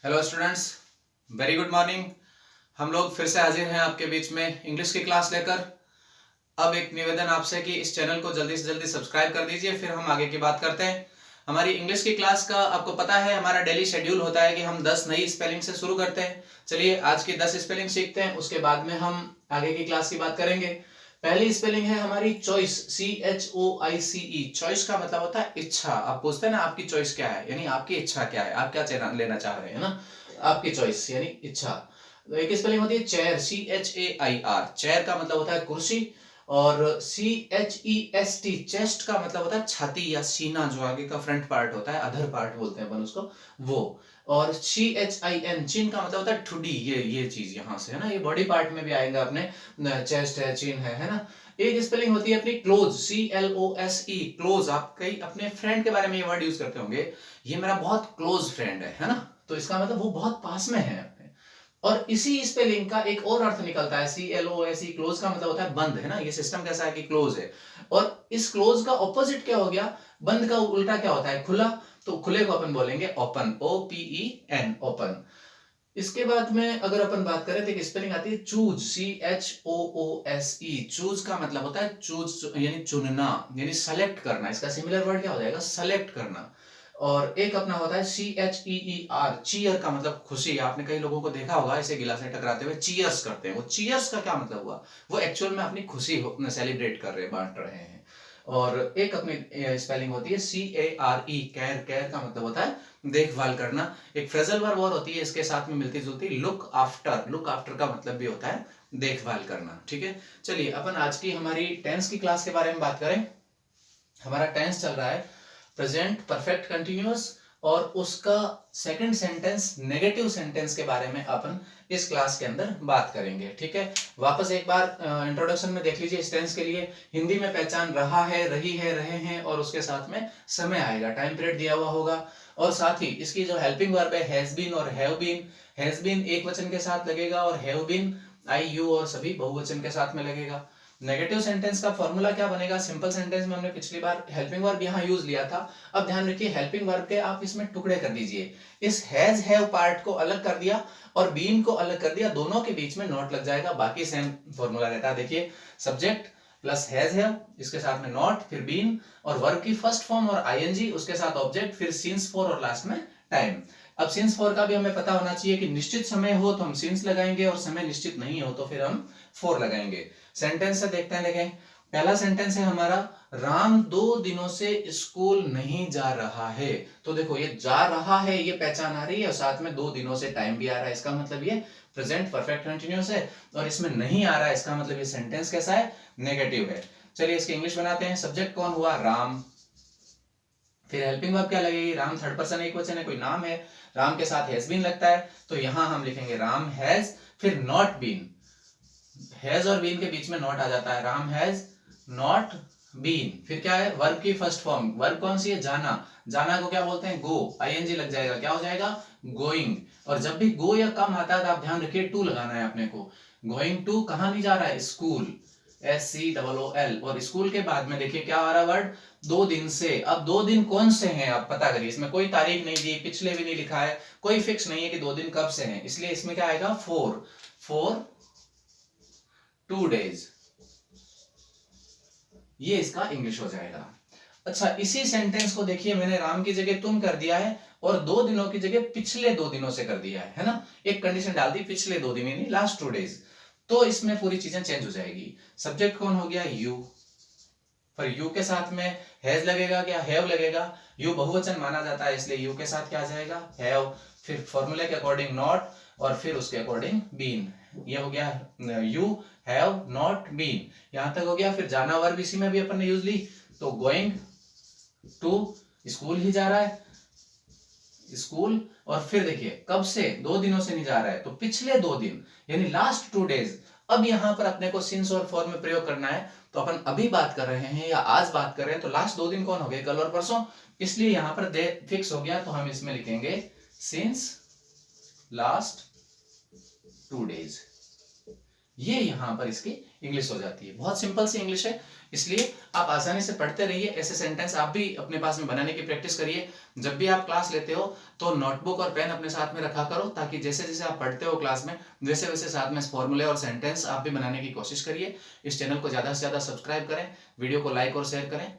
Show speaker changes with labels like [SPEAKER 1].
[SPEAKER 1] Hello students, very good morning. हम लोग फिर से हाजिर हैं आपके बीच में इंग्लिश की क्लास लेकर। अब एक निवेदन आपसे कि इस चैनल को जल्दी से जल्दी सब्सक्राइब कर दीजिए, फिर हम आगे की बात करते हैं। हमारी इंग्लिश की क्लास का आपको पता है, हमारा डेली शेड्यूल होता है कि हम 10 नई स्पेलिंग से शुरू करते हैं। चलिए आज की 10 स्पेलिंग सीखते हैं, उसके बाद में हम आगे की क्लास की बात करेंगे। पहली स्पेलिंग है हमारी चॉइस, CHOICE। चॉइस का मतलब होता है इच्छा। आप पूछते हैं ना आपकी चॉइस क्या है, यानी आपकी इच्छा क्या है, आप क्या लेना चाह रहे हैं ना। आपकी चॉइस यानी इच्छा। तो एक स्पेलिंग होती है चेयर, CHAIR। चेयर का मतलब होता है कुर्सी। और CHEST, चेस्ट का मतलब होता है छाती या सीना, जो आगे का फ्रंट पार्ट होता है, अधर पार्ट बोलते हैं अपन उसको, वो। और CHIN, चिन का मतलब होता है ठुडी, ये चीज यहाँ से है ना, ये बॉडी पार्ट में भी आएगा अपने। चेस्ट है, चिन है ना। एक स्पेलिंग होती है अपनी क्लोज, CLOSE, क्लोज। आप कई अपने फ्रेंड के बारे में ये वर्ड यूज करते होंगे, ये मेरा बहुत क्लोज फ्रेंड है ना। तो इसका मतलब वो बहुत पास में है अपने। और इसी स्पेलिंग का एक और अर्थ निकलता है, CLOSE, क्लोज का मतलब होता है बंद, है ना। ये सिस्टम कैसा है कि क्लोज है। और इस क्लोज का ऑपोजिट क्या हो गया, बंद का उल्टा क्या होता है, खुला। तो खुले को अपन बोलेंगे ओपन, OPEN, ओपन। इसके बाद में अगर अपन बात करें तो एक स्पेलिंग आती है चूज, CHOOSE। चूज का मतलब होता है चूज यानी चुनना, यानी सेलेक्ट करना। इसका सिमिलर वर्ड क्या हो जाएगा, सेलेक्ट करना। और एक अपना होता है CHEER, चीयर का मतलब खुशी। आपने कई लोगों को देखा होगा ऐसे गिलास से टकराते हुए चीयर्स करते हैं। वो चीयर्स का क्या मतलब हुआ, वो एक्चुअल में अपनी खुशी सेलिब्रेट कर रहे हैं, बांट रहे हैं। और एक अपनी स्पेलिंग होती है CARE, केयर। केयर का मतलब होता है देखभाल करना। एक फ्रेजल वर्ब और होती है इसके साथ में मिलती जुलती, लुक आफ्टर। लुक आफ्टर का मतलब भी होता है देखभाल करना। ठीक है, चलिए अपन आज की हमारी टेंस की क्लास के बारे में बात करें। हमारा टेंस चल रहा है प्रेजेंट परफेक्ट कंटिन्यूअस, और उसका सेकंड सेंटेंस नेगेटिव सेंटेंस के बारे में अपन इस क्लास के अंदर बात करेंगे। ठीक है, वापस एक बार इंट्रोडक्शन में देख लीजिए। इस टेंस के लिए हिंदी में पहचान रहा है, रही है, रहे हैं, और उसके साथ में समय आएगा, टाइम पीरियड दिया हुआ होगा। और साथ ही इसकी जो हेल्पिंग वर्ब है हैज बीन और हैव बीन। हैज बीन एक वचन के साथ लगेगा और हैव बीन आई यू और सभी बहुवचन के साथ में लगेगा। नेगेटिव सेंटेंस का फॉर्मूला क्या बनेगा, सिंपल सेंटेंस में हमने पिछली बार हेल्पिंग वर्ब यहाँ यूज लिया था। अब ध्यान रखिए, हेल्पिंग वर्ब के आप इसमें टुकड़े कर दीजिए। इस हैज हैव पार्ट को अलग कर दिया और बीन को अलग कर दिया, दोनों के बीच में नॉट लग जाएगा, बाकी सेम फॉर्मूला रहता है। देखिए, सब्जेक्ट प्लस हैज हैव, इसके साथ में नॉट, फिर बीन, और वर्ब की फर्स्ट फॉर्म और आईएनजी, उसके साथ ऑब्जेक्ट, फिर सिंस फॉर, और लास्ट में टाइम। अब सिंस फॉर का भी हमें पता होना चाहिए कि निश्चित समय हो तो हम सिंस लगाएंगे, और समय निश्चित नहीं हो तो फिर हम फॉर लगाएंगे। सेंटेंस से देखते हैं, देखें। पहला सेंटेंस है हमारा, राम 2 दिनों से स्कूल नहीं जा रहा है। तो देखो, ये जा रहा है, ये पहचान आ रही है, और साथ में 2 दिनों से टाइम भी आ रहा है। इसका मतलब ये प्रेजेंट परफेक्ट कंटिन्यूअस है। और इसमें नहीं आ रहा है, इसका मतलब ये सेंटेंस कैसा है, नेगेटिव है। चलिए इसके इंग्लिश बनाते हैं। सब्जेक्ट कौन हुआ, राम। फिर हेल्पिंग वर्ब क्या लगेगी, राम थर्ड पर्सन एक वचन है, कोई नाम है। राम के साथ हैज बीन लगता है, तो यहां हम लिखेंगे राम हैज, फिर नॉट बीन। हैज और बीन के बीच में नॉट आ जाता है, राम हैज नॉट बीन। फिर क्या है, वर्ब की फर्स्ट फॉर्म, वर्ब कौन सी है, जाना। जाना को क्या बोलते हैं, गो, आईएनजी लग जाएगा, क्या हो जाएगा, गोइंग। और जब भी गो या कम आता है तो आप ध्यान रखिए टू लगाना है अपने को। गोइंग टू कहां नहीं जा रहा है, स्कूल, SCOOL। और स्कूल के बाद में देखिए क्या आ रहा है वर्ड, 2 दिन से। अब 2 दिन कौन से हैं आप पता करिए, इसमें कोई तारीख नहीं दी, पिछले भी नहीं लिखा है, कोई फिक्स नहीं है कि 2 दिन कब से हैं, इसलिए इसमें क्या आएगा, फॉर 2 days। ये इसका इंग्लिश हो जाएगा। अच्छा, इसी सेंटेंस को देखिए, मैंने राम की जगह तुम कर दिया है, और 2 दिनों की जगह पिछले 2 दिनों से कर दिया है ना। एक कंडीशन डाल दी, पिछले 2 दिन यानी लास्ट 2 days। तो इसमें पूरी चीजें चेंज हो जाएगी। सब्जेक्ट कौन हो गया, यू। पर यू के साथ में हैज लगेगा क्या, हैव लगेगा। यू बहुवचन माना जाता है, इसलिए यू के साथ क्या आ जाएगा, हैव। फिर फॉर्मूले के अकॉर्डिंग नॉट, और फिर उसके अकॉर्डिंग बीन। ये हो गया यू हैव नॉट बीन, यहां तक हो गया। फिर जाना वर्ब इसी में भी अपन ने यूज ली, तो गोइंग टू, स्कूल ही जा रहा है, स्कूल। और फिर देखिए कब से, 2 दिनों से नहीं जा रहा है, तो पिछले 2 दिन यानी लास्ट 2 days। अब यहां पर अपने को सिंस और फॉर में प्रयोग करना है, तो अपन अभी बात कर रहे हैं या आज बात कर रहे हैं, तो लास्ट 2 दिन कौन हो गए, कल और परसों। इसलिए यहां पर डे फिक्स हो गया, तो हम इसमें लिखेंगे सिंस लास्ट 2 days। ये यहाँ पर इसकी इंग्लिश हो जाती है। बहुत सिंपल सी इंग्लिश है, इसलिए आप आसानी से पढ़ते रहिए। ऐसे सेंटेंस आप भी अपने पास में बनाने की प्रैक्टिस करिए। जब भी आप क्लास लेते हो तो नोटबुक और पेन अपने साथ में रखा करो, ताकि जैसे जैसे आप पढ़ते हो क्लास में वैसे वैसे साथ में फॉर्मूले और सेंटेंस आप भी बनाने की कोशिश करिए। इस चैनल को ज़्यादा से ज़्यादा सब्सक्राइब करें, वीडियो को लाइक और शेयर करें।